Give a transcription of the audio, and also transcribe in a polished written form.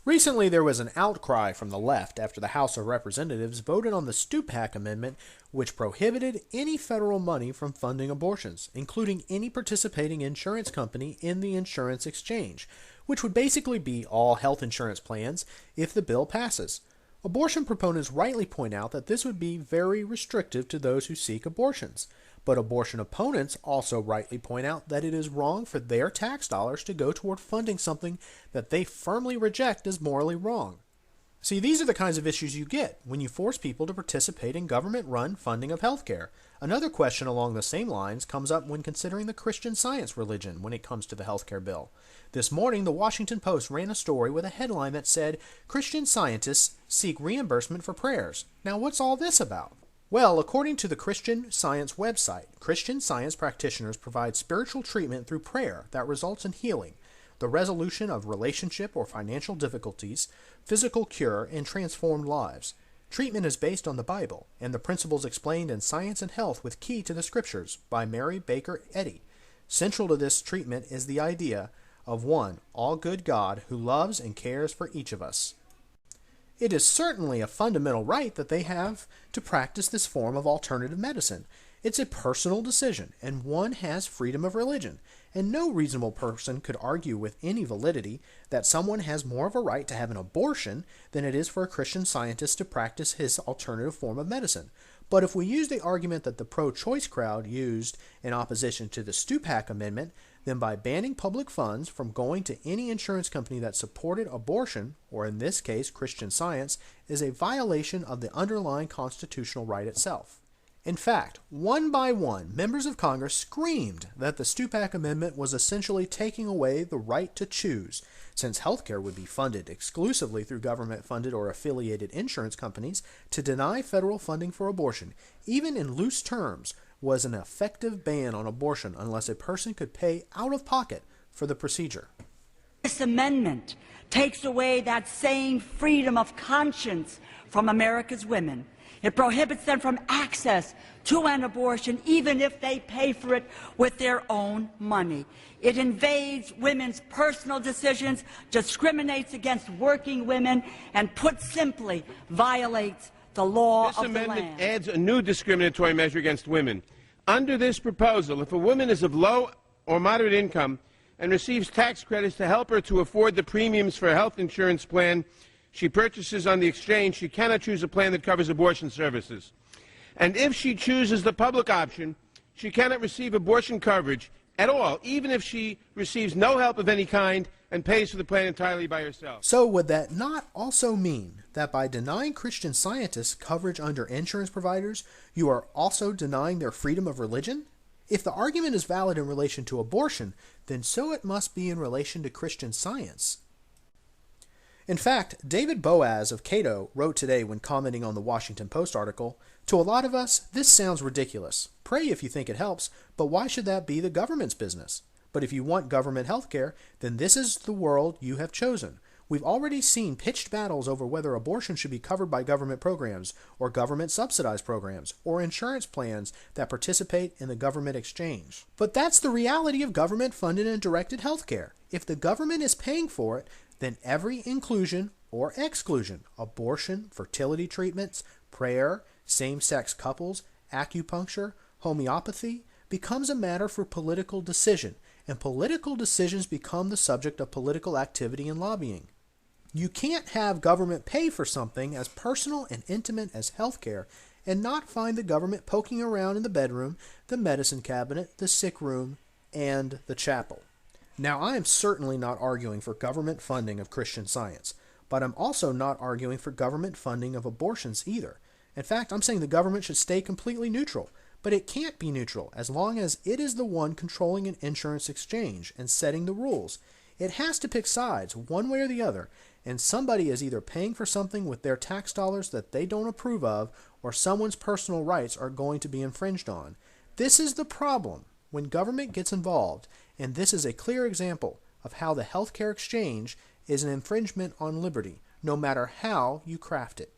Recently, there was an outcry from the left after the House of Representatives voted on the Stupak amendment, which prohibited any federal money from funding abortions, including any participating insurance company in the insurance exchange, which would basically be all health insurance plans if the bill passes. Abortion proponents rightly point out that this would be very restrictive to those who seek abortions. But abortion opponents also rightly point out that it is wrong for their tax dollars to go toward funding something that they firmly reject as morally wrong. See, these are the kinds of issues you get when you force people to participate in government-run funding of healthcare. Another question along the same lines comes up when considering the Christian Science religion when it comes to the healthcare bill. This morning, the Washington Post ran a story with a headline that said, "Christian scientists seek reimbursement for prayers." Now, what's all this about? Well, according to the Christian Science website, Christian Science practitioners provide spiritual treatment through prayer that results in healing, the resolution of relationship or financial difficulties, physical cure, and transformed lives. Treatment is based on the Bible and the principles explained in Science and Health with Key to the Scriptures by Mary Baker Eddy. Central to this treatment is the idea of one all-good God who loves and cares for each of us. It is certainly a fundamental right that they have to practice this form of alternative medicine. It's a personal decision, and one has freedom of religion, and no reasonable person could argue with any validity that someone has more of a right to have an abortion than it is for a Christian Scientist to practice his alternative form of medicine. But if we use the argument that the pro-choice crowd used in opposition to the Stupak Amendment, then by banning public funds from going to any insurance company that supported abortion, or in this case Christian Science, is a violation of the underlying constitutional right itself. In fact, one by one, members of Congress screamed that the Stupak Amendment was essentially taking away the right to choose, since healthcare would be funded exclusively through government-funded or affiliated insurance companies. To deny federal funding for abortion, even in loose terms, was an effective ban on abortion unless a person could pay out of pocket for the procedure. This amendment takes away that same freedom of conscience from America's women. It prohibits them from access to an abortion, even if they pay for it with their own money. It invades women's personal decisions, discriminates against working women, and put simply, violates the law of the land. This amendment adds a new discriminatory measure against women. Under this proposal, if a woman is of low or moderate income and receives tax credits to help her to afford the premiums for a health insurance plan she purchases on the exchange, she cannot choose a plan that covers abortion services. And if she chooses the public option, she cannot receive abortion coverage at all, even if she receives no help of any kind and pays for the plan entirely by herself. So would that not also mean that by denying Christian Scientists coverage under insurance providers, you are also denying their freedom of religion? If the argument is valid in relation to abortion, then so it must be in relation to Christian Science. In fact, David Boaz of Cato wrote today when commenting on the Washington Post article, "To a lot of us, this sounds ridiculous. Pray if you think it helps, but why should that be the government's business? But if you want government health care, then this is the world you have chosen. We've already seen pitched battles over whether abortion should be covered by government programs, or government-subsidized programs, or insurance plans that participate in the government exchange. But that's the reality of government-funded and directed health care. If the government is paying for it, then every inclusion or exclusion, abortion, fertility treatments, prayer, same-sex couples, acupuncture, homeopathy, becomes a matter for political decision, and political decisions become the subject of political activity and lobbying. You can't have government pay for something as personal and intimate as healthcare and not find the government poking around in the bedroom, the medicine cabinet, the sick room, and the chapel. Now, I am certainly not arguing for government funding of Christian Science, but I'm also not arguing for government funding of abortions either. In fact, I'm saying the government should stay completely neutral, but it can't be neutral as long as it is the one controlling an insurance exchange and setting the rules. It has to pick sides, one way or the other, and somebody is either paying for something with their tax dollars that they don't approve of, or someone's personal rights are going to be infringed on. This is the problem when government gets involved, and this is a clear example of how the healthcare exchange is an infringement on liberty, no matter how you craft it.